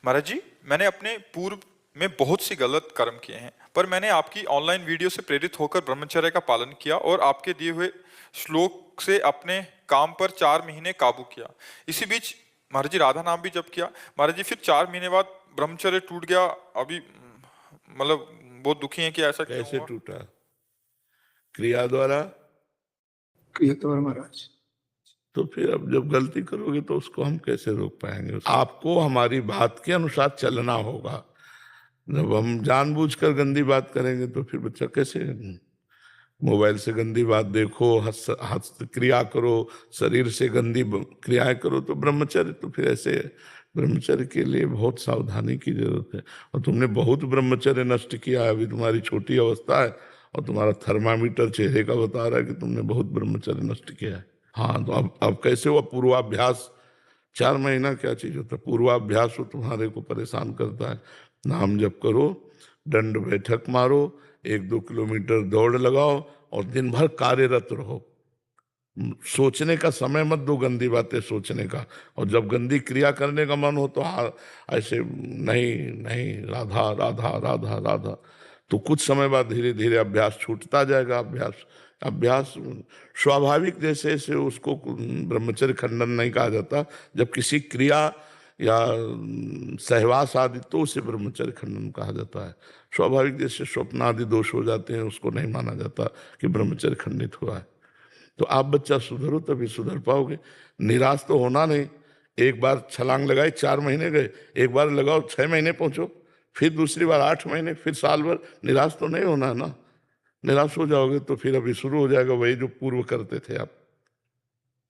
महाराज जी, मैंने अपने पूर्व में बहुत सी गलत कर्म किए हैं, पर मैंने आपकी ऑनलाइन वीडियो से प्रेरित होकर ब्रह्मचर्य का पालन किया और आपके दिए हुए श्लोक से अपने काम पर 4 महीने काबू किया। इसी बीच महाराज जी राधा नाम भी जप किया। महाराज जी फिर 4 महीने बाद ब्रह्मचर्य टूट गया। अभी मतलब बहुत दुखी हैं कि ऐसा क्यों कैसे हुआ। टूटा? क्रिया द्वारा। क्रिया द्वारा महाराज। तो फिर अब जब गलती करोगे तो उसको हम कैसे रोक पाएंगे? आपको हमारी बात के अनुसार चलना होगा। जब हम जानबूझकर गंदी बात करेंगे तो फिर बच्चा कैसे? मोबाइल से गंदी बात देखो, हस्त क्रिया करो, शरीर से गंदी क्रियाएं करो, तो ब्रह्मचर्य तो फिर ऐसे। ब्रह्मचर्य के लिए बहुत सावधानी की जरूरत है। और तुमने बहुत ब्रह्मचर्य नष्ट किया है। अभी तुम्हारी छोटी अवस्था है और तुम्हारा थर्मामीटर चेहरे का बता रहा है कि तुमने बहुत ब्रह्मचर्य नष्ट किया है। हाँ, तो अब कैसे हुआ? पूर्वाभ्यास 4 महीना क्या चीज होता है? पूर्वाभ्यास वो तुम्हारे को परेशान करता है। नाम जप करो, दंड बैठक मारो, 1-2 किलोमीटर दौड़ लगाओ और दिन भर कार्यरत रहो। सोचने का समय मत दो गंदी बातें सोचने का। और जब गंदी क्रिया करने का मन हो तो हाँ, ऐसे नहीं नहीं, राधा राधा राधा राधा। तो कुछ समय बाद धीरे धीरे अभ्यास छूटता जाएगा। अभ्यास अभ्यास स्वाभाविक जैसे से उसको ब्रह्मचर्य खंडन नहीं कहा जाता। जब किसी क्रिया या सहवास आदि तो उसे ब्रह्मचर्य खंडन कहा जाता है। स्वाभाविक जैसे स्वप्न आदि दोष हो जाते हैं, उसको नहीं माना जाता कि ब्रह्मचर्य खंडित हुआ है। तो आप बच्चा सुधरो तभी सुधर पाओगे। निराश तो होना नहीं। एक बार छलांग लगाई, 4 महीने गए, एक बार लगाओ 6 महीने पहुंचो, फिर दूसरी बार 8 महीने, फिर साल भर। निराश तो नहीं होना है ना। निराश हो जाओगे तो फिर अभी शुरू हो जाएगा वही जो पूर्व करते थे आप।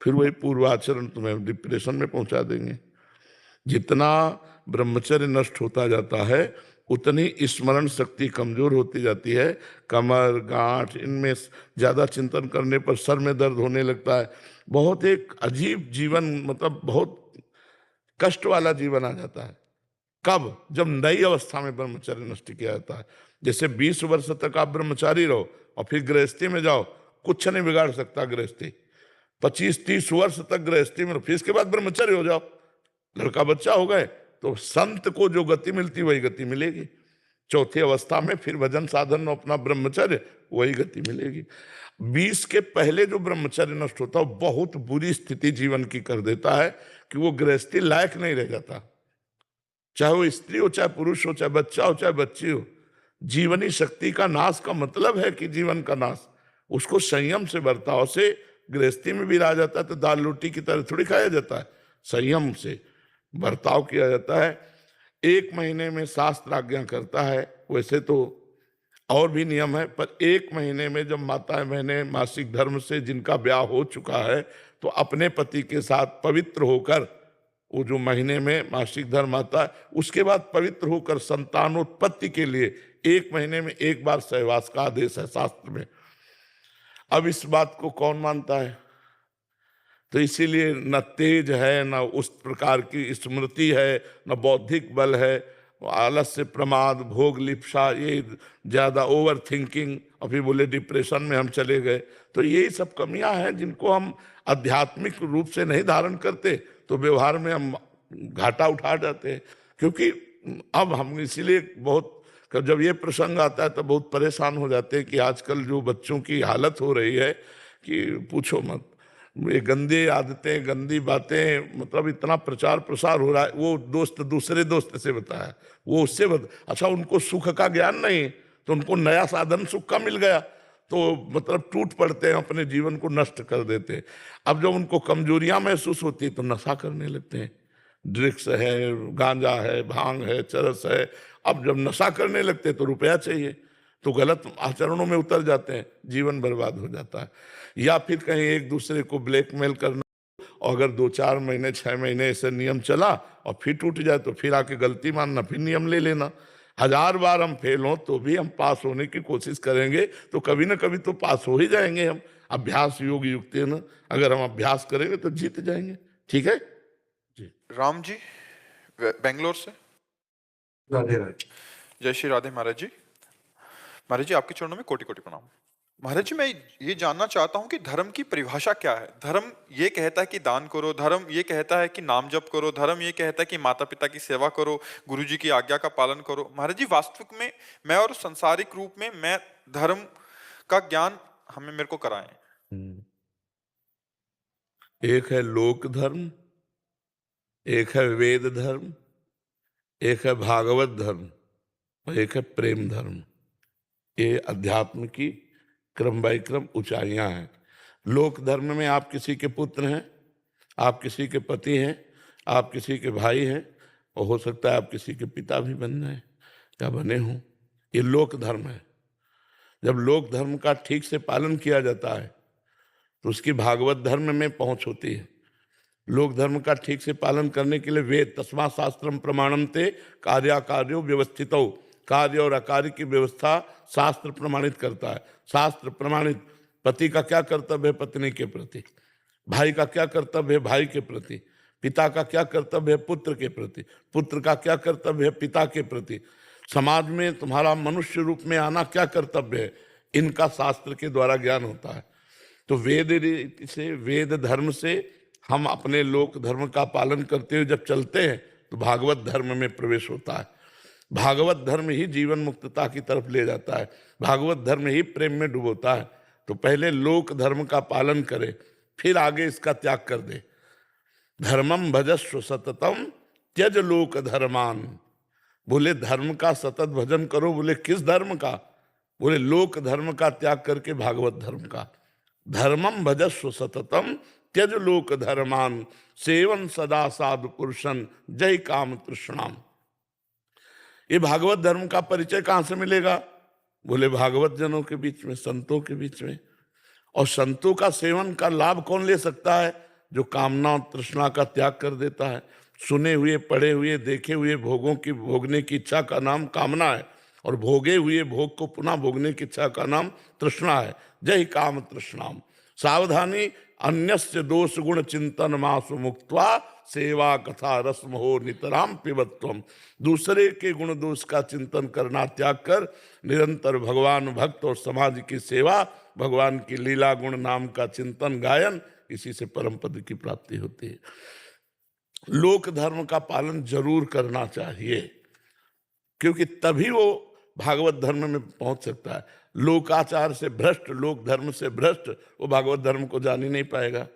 फिर वही पूर्व आचरण तुम्हें डिप्रेशन में पहुंचा देंगे। जितना ब्रह्मचर्य नष्ट होता जाता है उतनी स्मरण शक्ति कमजोर होती जाती है। कमर, गांठ, इनमें ज्यादा चिंतन करने पर सर में दर्द होने लगता है। बहुत एक अजीब जीवन, मतलब बहुत कष्ट वाला जीवन आ जाता है। कब? जब नई अवस्था में ब्रह्मचर्य नष्ट किया जाता है। जैसे 20 वर्ष तक आप ब्रह्मचारी रहो और फिर गृहस्थी में जाओ, कुछ नहीं बिगाड़ सकता गृहस्थी। 25-30 वर्ष तक गृहस्थी में रहो, फिर इसके बाद ब्रह्मचर्य हो जाओ, लड़का बच्चा हो गए, तो संत को जो गति मिलती वही गति मिलेगी। चौथी अवस्था में फिर भजन साधन और अपना ब्रह्मचर्य, वही गति मिलेगी। 20 के पहले जो ब्रह्मचर्य नष्ट होता है बहुत बुरी स्थिति जीवन की कर देता है कि वो गृहस्थी लायक नहीं रह जाता। चाहे वो स्त्री हो, चाहे पुरुष हो, चाहे बच्चा हो, चाहे बच्ची हो। जीवनी शक्ति का नाश का मतलब है कि जीवन का नाश। उसको संयम से बर्ताव से गृहस्थी में भी रहा जाता है तो दाल रोटी की तरह थोड़ी खाया जाता है। संयम से बर्ताव किया जाता है। 1 महीने में शास्त्र आज्ञा करता है, वैसे तो और भी नियम है, पर 1 महीने में जब माताएं बहनें मासिक धर्म से जिनका ब्याह हो चुका है तो अपने पति के साथ पवित्र होकर, वो जो महीने में मासिक धर्म आता है उसके बाद पवित्र होकर संतानोत्पत्ति के लिए 1 महीने में एक बार सहवास का आदेश है शास्त्र में। अब इस बात को कौन मानता है? तो इसीलिए न तेज है, न उस प्रकार की स्मृति है, न बौद्धिक बल है। आलस्य, प्रमाद, भोग लिप्सा, ये ज्यादा ओवर थिंकिंग, अभी बोले डिप्रेशन में हम चले गए। तो यही सब कमियां हैं जिनको हम आध्यात्मिक रूप से नहीं धारण करते तो व्यवहार में हम घाटा उठा जाते हैं। क्योंकि अब हम इसीलिए बहुत, जब ये प्रसंग आता है तो बहुत परेशान हो जाते हैं कि आजकल जो बच्चों की हालत हो रही है कि पूछो मत। ये गंदी आदतें, गंदी बातें, मतलब इतना प्रचार प्रसार हो रहा है। वो दोस्त दूसरे दोस्त से बताया, वो उससे अच्छा, उनको सुख का ज्ञान नहीं तो उनको नया साधन सुख का मिल गया तो मतलब टूट पड़ते हैं, अपने जीवन को नष्ट कर देते हैं। अब जब उनको कमजोरियां महसूस होती है तो नशा करने लगते हैं। ड्रिक्स है, गांजा है, भांग है, चरस है। अब जब नशा करने लगते हैं तो रुपया चाहिए, तो गलत आचरणों में उतर जाते हैं, जीवन बर्बाद हो जाता है। या फिर कहीं एक दूसरे को ब्लैकमेल करना, और अगर 2-4 महीने 6 महीने ऐसे नियम चला और फिर टूट जाए तो फिर आके गलती मानना, फिर नियम ले लेना। 1000 बार हम फेल हों तो भी हम पास होने की कोशिश करेंगे तो कभी ना कभी तो पास हो ही जाएंगे हम। अभ्यास योग युक्त है ना, अगर हम अभ्यास करेंगे तो जीत जाएंगे। ठीक है जी। राम जी बेंगलोर से। राधे राधे। जय श्री राधे महाराज जी। महाराज जी आपके चरणों में कोटि कोटि प्रणाम। महाराज जी, मैं ये जानना चाहता हूँ कि धर्म की परिभाषा क्या है। धर्म ये कहता है कि दान करो, धर्म ये कहता है कि नाम जप करो, धर्म ये कहता है कि माता पिता की सेवा करो, गुरु जी की आज्ञा का पालन करो। महाराज जी, वास्तविक में मैं और संसारिक रूप में मैं धर्म का ज्ञान मेरे को कराएं। एक है लोक धर्म, एक है वेद धर्म, एक है भागवत धर्म और एक है प्रेम धर्म। ये अध्यात्म की क्रम बाई क्रम ऊंचाइयां हैं। लोक धर्म में आप किसी के पुत्र हैं, आप किसी के पति हैं, आप किसी के भाई हैं, और हो सकता है आप किसी के पिता भी बन जाए या बने हों। ये लोक धर्म है। जब लोक धर्म का ठीक से पालन किया जाता है तो उसकी भागवत धर्म में पहुंच होती है। लोक धर्म का ठीक से पालन करने के लिए वेद तस्मा शास्त्रम प्रमाणम ते कार्याकार्यो व्यवस्थितो, कार्य और अकार्य की व्यवस्था शास्त्र प्रमाणित करता है। शास्त्र प्रमाणित पति का क्या कर्तव्य है पत्नी के प्रति, भाई का क्या कर्तव्य है भाई के प्रति, पिता का क्या कर्तव्य है पुत्र के प्रति, पुत्र का क्या कर्तव्य है पिता के प्रति, समाज में तुम्हारा मनुष्य रूप में आना क्या कर्तव्य है, इनका शास्त्र के द्वारा ज्ञान होता है। तो वेद रीति से, वेद धर्म से हम अपने लोक धर्म का पालन करते हुए जब चलते हैं तो भागवत धर्म में प्रवेश होता है। भागवत धर्म ही जीवन मुक्तता की तरफ ले जाता है, भागवत धर्म ही प्रेम में डुबोता है। तो पहले लोक धर्म का पालन करे, फिर आगे इसका त्याग कर दे। धर्मम भजस्व सततम त्यज लोक धर्मान। बोले धर्म का सतत भजन करो। बोले किस धर्म का? बोले लोक धर्म का त्याग करके भागवत धर्म का। धर्मम भजस्व सततम त्यज लोक धर्मान सेवन सदा साधु पुरुषन जय काम तृष्णाम। ये भागवत धर्म का परिचय कहां से मिलेगा? बोले भागवत जनों के बीच में, संतों के बीच में। और संतों का सेवन का लाभ कौन ले सकता है? जो कामना और तृष्णा का त्याग कर देता है। सुने हुए, पढ़े हुए, देखे हुए भोगों की भोगने की इच्छा का नाम कामना है, और भोगे हुए भोग को पुनः भोगने की इच्छा का नाम तृष्णा है। जय काम तृष्णाम। सावधानी, अन्यस्य दोष गुण चिंतन मासु मुक्त्वा सेवा कथा रस्म हो नितराम पिबत्वम। दूसरे के गुण दोष का चिंतन करना त्याग कर निरंतर भगवान भक्त और समाज की सेवा, भगवान की लीला गुण नाम का चिंतन गायन, इसी से परम पद की प्राप्ति होती है। लोक धर्म का पालन जरूर करना चाहिए, क्योंकि तभी वो भागवत धर्म में पहुंच सकता है। लोकाचार से भ्रष्ट, लोक धर्म से भ्रष्ट, वो भागवत धर्म को जान ही नहीं पाएगा।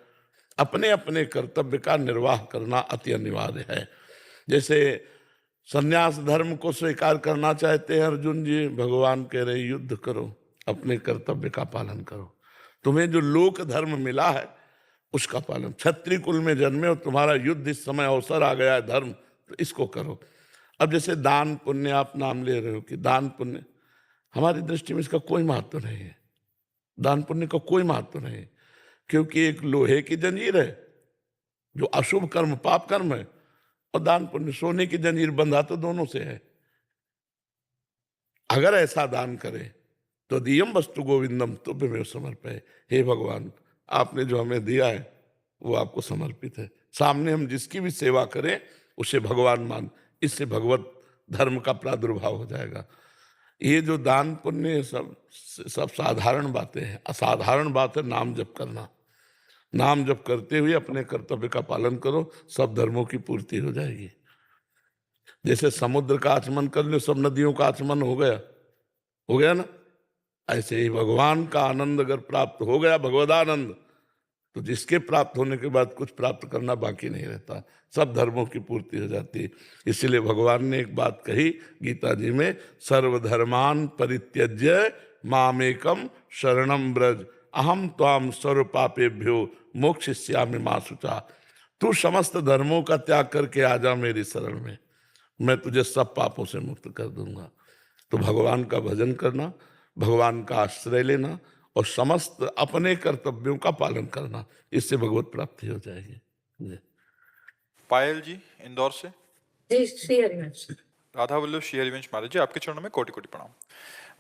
अपने अपने कर्तव्य का निर्वाह करना अति अनिवार्य है। जैसे संन्यास धर्म को स्वीकार करना चाहते हैं अर्जुन जी, भगवान कह रहे युद्ध करो, अपने कर्तव्य का पालन करो। तुम्हें जो लोक धर्म मिला है उसका पालन, क्षत्रिय कुल में जन्मे और तुम्हारा युद्ध इस समय अवसर आ गया है धर्म, तो इसको करो। अब जैसे दान पुण्य आप नाम ले रहे हो कि दान पुण्य, हमारी दृष्टि में इसका कोई महत्व नहीं है। दान पुण्य का कोई महत्व नहीं है, क्योंकि एक लोहे की जंजीर है जो अशुभ कर्म पाप कर्म है, और दान पुण्य सोने की जंजीर, बंधा तो दोनों से है। अगर ऐसा दान करे तो दियम वस्तु गोविंदम तुभ्यमेव समर्पये। हे भगवान, आपने जो हमें दिया है वो आपको समर्पित है। सामने हम जिसकी भी सेवा करें उसे भगवान मान, इससे भगवत धर्म का प्रादुर्भाव हो जाएगा। ये जो दान पुण्य सब साधारण बातें हैं। असाधारण बात है नाम जप करना। नाम जप करते हुए अपने कर्तव्य का पालन करो, सब धर्मों की पूर्ति हो जाएगी। जैसे समुद्र का आचमन कर लो, सब नदियों का आचमन हो गया ना। ऐसे ही भगवान का आनंद अगर प्राप्त हो गया, भगवदानंद, तो जिसके प्राप्त होने के बाद कुछ प्राप्त करना बाकी नहीं रहता, सब धर्मों की पूर्ति हो जाती है। इसलिए भगवान ने एक बात कही गीता जी में, सर्वधर्मान परित्यज्य मामेकम शरणम ब्रज अहम त्वाम सर्व पापेभ्यो मोक्षयिष्यामि मा शुचा। तू समस्त धर्मों का त्याग करके आ जा मेरी शरण में, मैं तुझे सब पापों से मुक्त कर दूंगा। तो भगवान का भजन करना, भगवान का आश्रय लेना और समस्त अपने कर्तव्यों का पालन करना, इससे भगवत प्राप्ति हो जाएगी। जी। पायल जी इंदौर से। जी, श्री हरिवंश। राधा वल्लभ श्री हरिवंश महाराज जी, आपके चरणों में कोटि कोटि प्रणाम।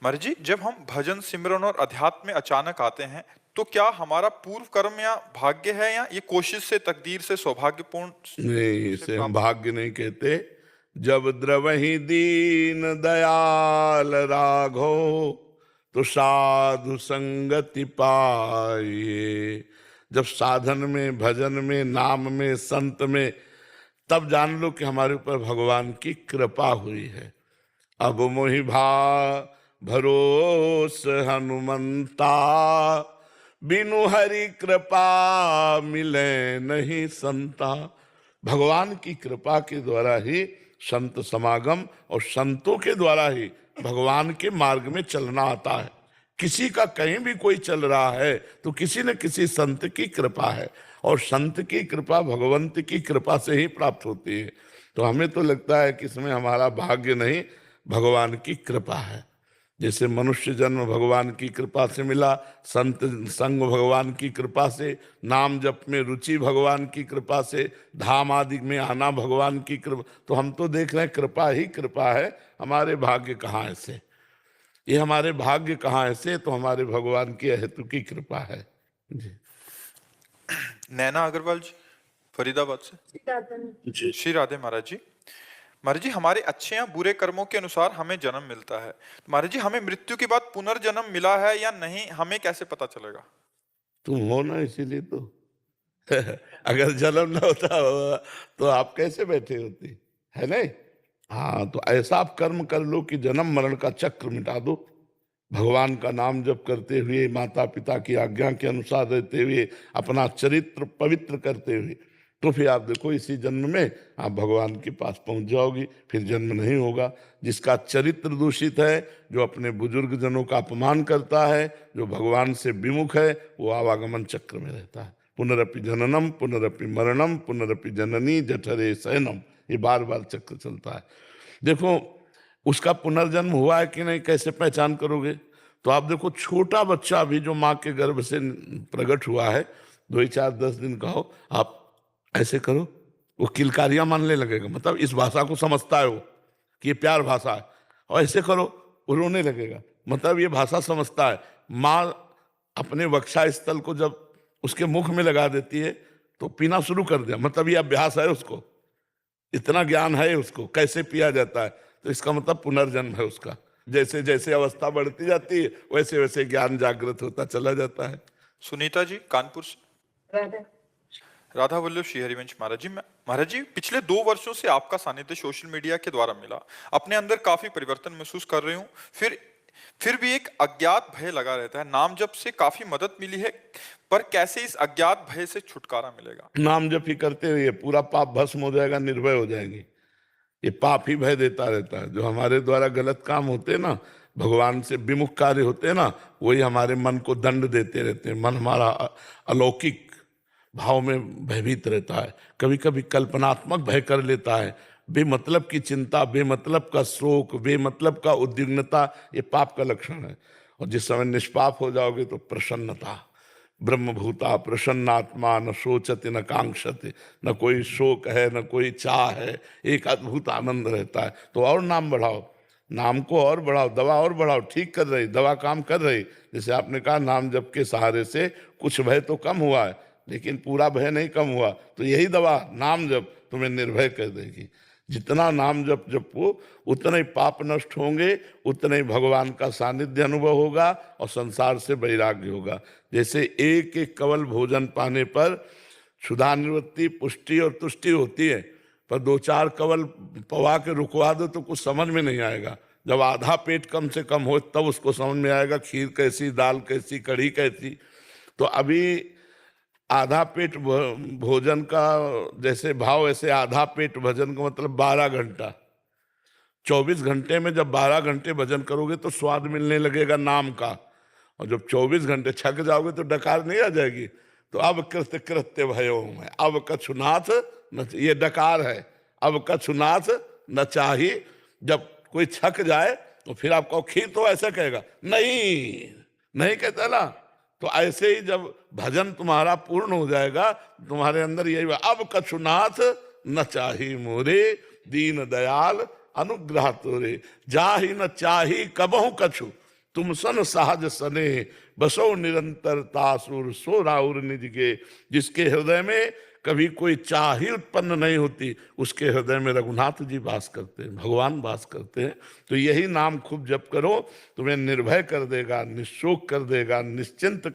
महाराज जी, जब हम भजन सिमरन और अध्यात्म में अचानक आते हैं तो क्या हमारा पूर्व कर्म या भाग्य है, या ये कोशिश से, तकदीर से, सौभाग्यपूर्ण? नहीं, इसे हम भाग्य नहीं कहते। जब द्रवहि दीन दयाल राघो तो साधु संगति पाइए। जब साधन में, भजन में, नाम में, संत में, तब जान लो कि हमारे ऊपर भगवान की कृपा हुई है। अब मोहि भरोस हनुमंता, बिनु हरि कृपा मिले नहीं संता। भगवान की कृपा के द्वारा ही संत समागम और संतों के द्वारा ही भगवान के मार्ग में चलना आता है। किसी का कहीं भी कोई चल रहा है तो किसी न किसी संत की कृपा है, और संत की कृपा भगवंत की कृपा से ही प्राप्त होती है। तो हमें तो लगता है कि इसमें हमारा भाग्य नहीं, भगवान की कृपा है। जैसे मनुष्य जन्म भगवान की कृपा से मिला, संत संग भगवान की कृपा से, नाम जप में रुचि भगवान की कृपा से, धाम आदि में आना भगवान की कृपा। तो हम तो देख रहे हैं कृपा ही कृपा है, हमारे भाग्य कहाँ ऐसे, ये हमारे भाग्य कहाँ ऐसे, तो हमारे भगवान की हेतु की कृपा है जी। नैना अग्रवाल जी फरीदाबाद से। जी श्री राधे महाराज जी। महाराज जी, हमारे अच्छे या बुरे कर्मों के अनुसार हमें जन्म मिलता है। महाराज जी, हमें मृत्यु के बाद पुनर्जन्म मिला है या नहीं, हमें कैसे पता चलेगा? तुम हो ना, इसीलिए तो अगर जन्म ना होता हो तो आप कैसे बैठे होती, है नहीं? हाँ, तो ऐसा आप कर्म कर लो कि जन्म मरण का चक्र मिटा दो। भगवान का नाम जप करते हुए, माता पिता की आज्ञा के अनुसार रहते हुए, अपना चरित्र पवित्र करते हुए, तो फिर आप देखो इसी जन्म में आप भगवान के पास पहुंच जाओगी, फिर जन्म नहीं होगा। जिसका चरित्र दूषित है, जो अपने बुजुर्ग जनों का अपमान करता है, जो भगवान से विमुख है, वो आवागमन चक्र में रहता है। पुनरपि जननम पुनरपि मरणम पुनरपि जननी जठरे शयनम, ये बार बार चक्र चलता है। देखो उसका पुनर्जन्म हुआ है कि नहीं, कैसे पहचान करोगे? तो आप देखो छोटा बच्चा भी जो माँ के गर्भ से प्रकट हुआ है, 2 4 10 दिन का हो, आप ऐसे करो, वो किलकारियां मानने लगेगा, मतलब इस भाषा को समझता है वो कि ये प्यार भाषा है। और ऐसे करो, वो रोने लगेगा, मतलब ये भाषा समझता है। माँ अपने वक्षा स्थल को जब उसके मुख में लगा देती है तो पीना शुरू कर दिया, मतलब ये अभ्यास है उसको, इतना ज्ञान है उसको कैसे पिया जाता है। तो इसका मतलब पुनर्जन्म है उसका। जैसे जैसे अवस्था बढ़ती जाती है वैसे वैसे ज्ञान जागृत होता चला जाता है। सुनीता जी कानपुर से। राधा राधा वल्लभ श्री हरिवंश महाराज जी। महाराज जी, पिछले 2 वर्षों से आपका सानिध्य सोशल मीडिया के द्वारा मिला। अपने अंदर काफी परिवर्तन महसूस कर रही हूँ। फिर भी एक अज्ञात भय लगा रहता है। नाम जप से काफी मदद मिली है, पर कैसे इस अज्ञात भय से छुटकारा मिलेगा? नाम जप ही करते हुए पूरा पाप भस्म हो जाएगा, निर्भय हो जाएंगे। ये पाप ही भय देता रहता है। जो हमारे द्वारा गलत काम होते हैं ना, भगवान से विमुख कार्य होते हैं ना, वही हमारे मन को दंड देते रहते हैं। मन हमारा अलौकिक भाव में भयभीत रहता है, कभी कभी कल्पनात्मक भय कर लेता है। बेमतलब की चिंता, बेमतलब का शोक, बेमतलब का उद्विग्नता, ये पाप का लक्षण है। और जिस समय निष्पाप हो जाओगे तो प्रसन्नता, ब्रह्मभूता प्रसन्नात्मा न शोचति न कांक्षति, न कोई शोक है न कोई चाह है, एक अद्भुत आनंद रहता है। तो और नाम बढ़ाओ, नाम को और बढ़ाओ, दवा और बढ़ाओ, ठीक कर रही दवा, काम कर रही। जैसे आपने कहा नाम जप के सहारे से कुछ भय तो कम हुआ है, लेकिन पूरा भय नहीं कम हुआ। तो यही दवा नाम जप तुम्हें निर्भय कर देगी। जितना नाम जप जपो उतने ही पाप नष्ट होंगे, उतने ही भगवान का सानिध्य अनुभव होगा और संसार से वैराग्य होगा। जैसे एक एक कवल भोजन पाने पर क्षुधा निवृत्ति, पुष्टि और तुष्टि होती है, पर 2 4 कवल पवा के रुकवा दो तो कुछ समझ में नहीं आएगा। जब आधा पेट कम से कम हो तब उसको समझ में आएगा खीर कैसी, दाल कैसी, कढ़ी कैसी। तो अभी आधा पेट भोजन का जैसे भाव, ऐसे आधा पेट भजन का मतलब 12 घंटा। 24 घंटे में जब 12 घंटे भजन करोगे तो स्वाद मिलने लगेगा नाम का। और जब 24 घंटे छक जाओगे तो डकार नहीं आ जाएगी। तो अब कृत्य कृत्य भयो में, अब कछुनाथ न, ये डकार है, अब कछुनाथ न चाहिए। जब कोई छक जाए तो फिर आपको खीर, तो ऐसा कहेगा नहीं, नहीं कहता ना। तो ऐसे ही जब भजन तुम्हारा पूर्ण हो जाएगा, तुम्हारे अंदर यही, अब कछुनाथ न चाही मोरे, दीन दयाल अनुग्रह तोरे, जाहि न चाही कबहु कछु, तुम सन सहज सने बसो निरंतर तासुर सो राउर निज के। जिसके हृदय में कभी कोई चाह ही उत्पन्न नहीं होती, उसके हृदय में रघुनाथ जी वास करते हैं, भगवान वास करते हैं। तो यही नाम खूब जप करो, तुम्हें निर्भय कर देगा, निशोक कर देगा, निश्चिंत